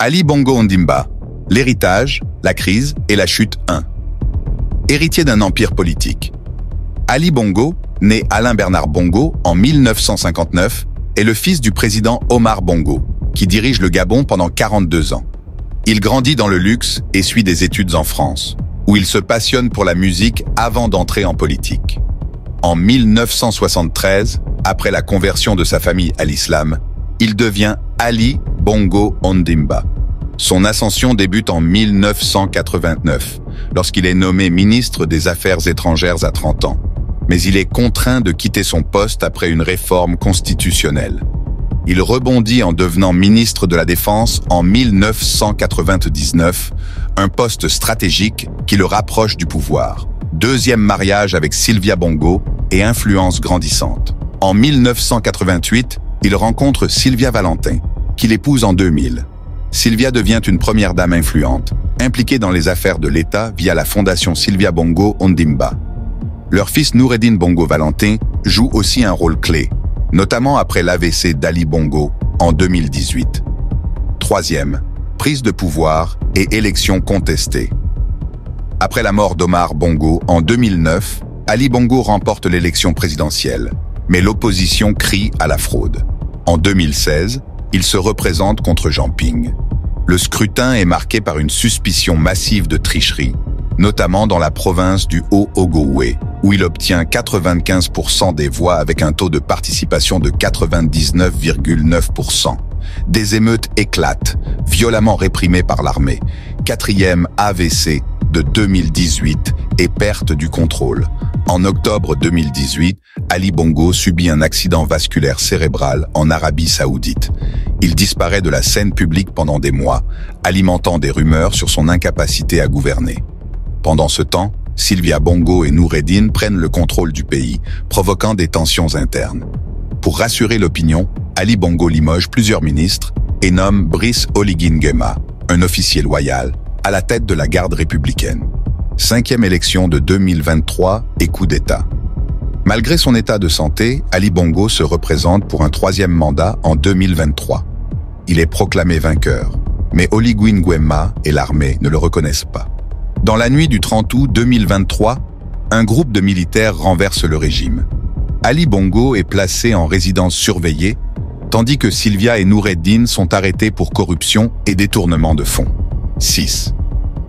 Ali Bongo Ondimba, l'héritage, la crise et la chute 1. Héritier d'un empire politique. Ali Bongo, né Alain Bernard Bongo en 1959, est le fils du président Omar Bongo, qui dirige le Gabon pendant 42 ans. Il grandit dans le luxe et suit des études en France, où il se passionne pour la musique avant d'entrer en politique. En 1973, après la conversion de sa famille à l'islam, il devient Ali Bongo Ondimba. Son ascension débute en 1989, lorsqu'il est nommé ministre des Affaires étrangères à 30 ans. Mais il est contraint de quitter son poste après une réforme constitutionnelle. Il rebondit en devenant ministre de la Défense en 1999, un poste stratégique qui le rapproche du pouvoir. Deuxième mariage avec Sylvia Bongo et influence grandissante. En 1988, il rencontre Sylvia Valentin, qu'il épouse en 2000. Sylvia devient une première dame influente, impliquée dans les affaires de l'État via la fondation Sylvia Bongo Ondimba. Leur fils Noureddine Bongo Valentin joue aussi un rôle clé, notamment après l'AVC d'Ali Bongo en 2018. Troisième, prise de pouvoir et élection contestée. Après la mort d'Omar Bongo en 2009, Ali Bongo remporte l'élection présidentielle, mais l'opposition crie à la fraude. En 2016, il se représente contre Jean Ping. Le scrutin est marqué par une suspicion massive de tricherie, notamment dans la province du Haut-Ogooué, où il obtient 95% des voix avec un taux de participation de 99,9%. Des émeutes éclatent, violemment réprimées par l'armée. Quatrième AVC de 2018 et perte du contrôle. En octobre 2018, Ali Bongo subit un accident vasculaire cérébral en Arabie Saoudite. Il disparaît de la scène publique pendant des mois, alimentant des rumeurs sur son incapacité à gouverner. Pendant ce temps, Sylvia Bongo et Noureddine prennent le contrôle du pays, provoquant des tensions internes. Pour rassurer l'opinion, Ali Bongo limoge plusieurs ministres et nomme Brice Oligui Nguema, un officier loyal, à la tête de la garde républicaine. Cinquième élection de 2023 et coup d'État. Malgré son état de santé, Ali Bongo se représente pour un troisième mandat en 2023. Il est proclamé vainqueur, mais Oligui Nguema et l'armée ne le reconnaissent pas. Dans la nuit du 30 août 2023, un groupe de militaires renverse le régime. Ali Bongo est placé en résidence surveillée, tandis que Sylvia et Noureddine sont arrêtés pour corruption et détournement de fonds. 6.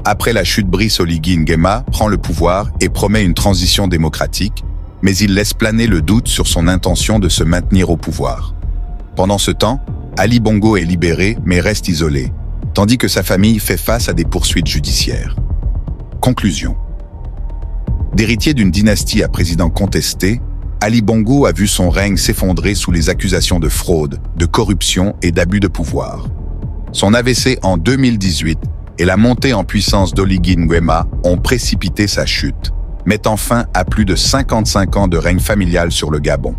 Après la chute, Brice Oligui Nguema prend le pouvoir et promet une transition démocratique, mais il laisse planer le doute sur son intention de se maintenir au pouvoir. Pendant ce temps, Ali Bongo est libéré mais reste isolé, tandis que sa famille fait face à des poursuites judiciaires. Conclusion. D'héritier d'une dynastie à président contesté, Ali Bongo a vu son règne s'effondrer sous les accusations de fraude, de corruption et d'abus de pouvoir. Son AVC en 2018 et la montée en puissance d'Oligui Nguema ont précipité sa chute, mettant fin à plus de 55 ans de règne familial sur le Gabon.